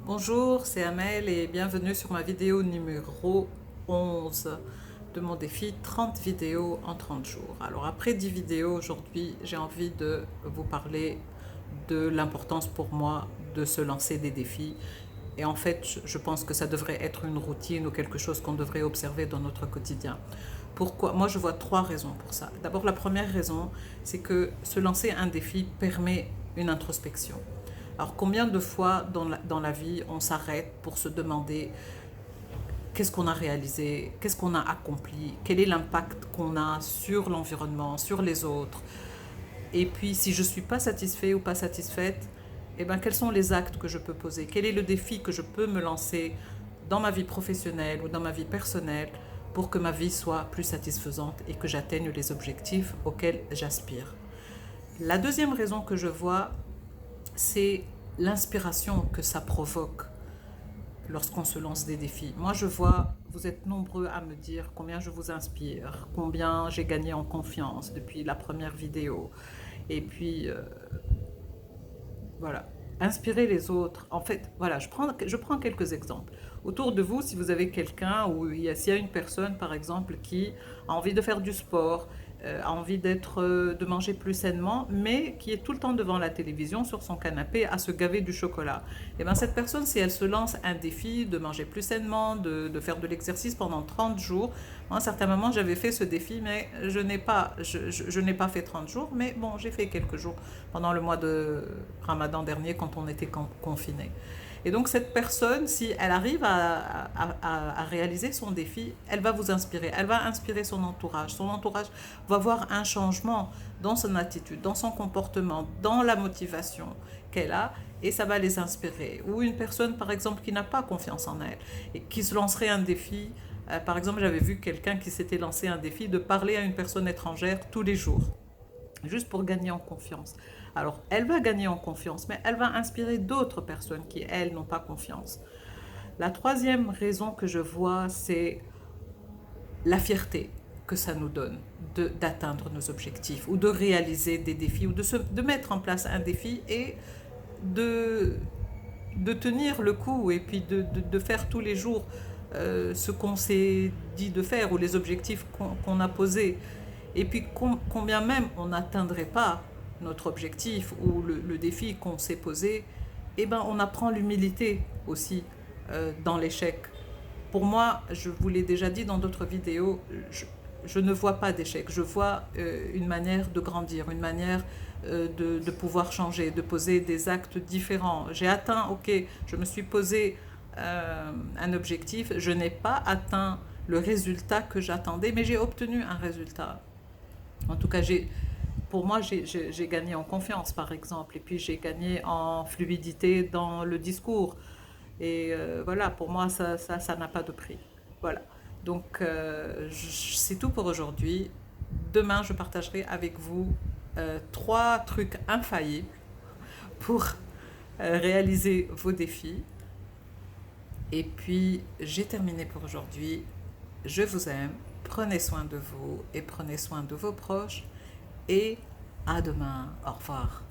Bonjour, c'est Amel et bienvenue sur ma vidéo numéro 11 de mon défi 30 vidéos en 30 jours. Alors après 10 vidéos aujourd'hui, j'ai envie de vous parler de l'importance pour moi de se lancer des défis. Et en fait, je pense que ça devrait être une routine ou quelque chose qu'on devrait observer dans notre quotidien. Pourquoi? Moi, je vois trois raisons pour ça. D'abord, la première raison, c'est que se lancer un défi permet une introspection. Alors, combien de fois dans la vie on s'arrête pour se demander qu'est-ce qu'on a réalisé, qu'est-ce qu'on a accompli, quel est l'impact qu'on a sur l'environnement, sur les autres. Et puis, si je ne suis pas satisfait ou pas satisfaite, eh ben, quels sont les actes que je peux poser? Quel est le défi que je peux me lancer dans ma vie professionnelle ou dans ma vie personnelle pour que ma vie soit plus satisfaisante et que j'atteigne les objectifs auxquels j'aspire? La deuxième raison que je vois, c'est l'inspiration que ça provoque lorsqu'on se lance des défis. Moi, je vois, vous êtes nombreux à me dire combien je vous inspire, combien j'ai gagné en confiance depuis la première vidéo. Et puis, voilà, inspirer les autres. En fait, voilà, je prends quelques exemples. Autour de vous, si vous avez quelqu'un ou s'il y a une personne, par exemple, qui a envie de faire du sport, a envie de manger plus sainement, mais qui est tout le temps devant la télévision, sur son canapé, à se gaver du chocolat. Et bien cette personne, si elle se lance un défi de manger plus sainement, de faire de l'exercice pendant 30 jours, moi, à un certain moment, j'avais fait ce défi, mais je n'ai pas fait 30 jours, mais bon, j'ai fait quelques jours pendant le mois de Ramadan dernier, quand on était confiné. Et donc cette personne, si elle arrive à réaliser son défi, elle va vous inspirer, elle va inspirer son entourage. Son entourage va voir un changement dans son attitude, dans son comportement, dans la motivation qu'elle a, et ça va les inspirer. Ou une personne, par exemple, qui n'a pas confiance en elle et qui se lancerait un défi. Par exemple, j'avais vu quelqu'un qui s'était lancé un défi de parler à une personne étrangère tous les jours, juste pour gagner en confiance. Alors, elle va gagner en confiance, mais elle va inspirer d'autres personnes qui, elles, n'ont pas confiance. La troisième raison que je vois, c'est la fierté que ça nous donne d'atteindre nos objectifs ou de réaliser des défis ou de mettre en place un défi et de, de tenir le coup et puis de faire tous les jours ce qu'on s'est dit de faire ou les objectifs qu'on a posés. Et puis combien même on n'atteindrait pas notre objectif ou le défi qu'on s'est posé, eh ben on apprend l'humilité aussi dans l'échec. Pour moi, je vous l'ai déjà dit dans d'autres vidéos, je ne vois pas d'échec. Je vois une manière de grandir, une manière de pouvoir changer, de poser des actes différents. J'ai atteint, ok, je me suis posé un objectif, je n'ai pas atteint le résultat que j'attendais, mais j'ai obtenu un résultat. En tout cas, pour moi, j'ai gagné en confiance, par exemple, et puis j'ai gagné en fluidité dans le discours. Et voilà, pour moi, ça n'a pas de prix. Voilà. Donc, c'est tout pour aujourd'hui. Demain, je partagerai avec vous trois trucs infaillibles pour réaliser vos défis. Et puis, j'ai terminé pour aujourd'hui. Je vous aime. Prenez soin de vous et prenez soin de vos proches. Et à demain. Au revoir.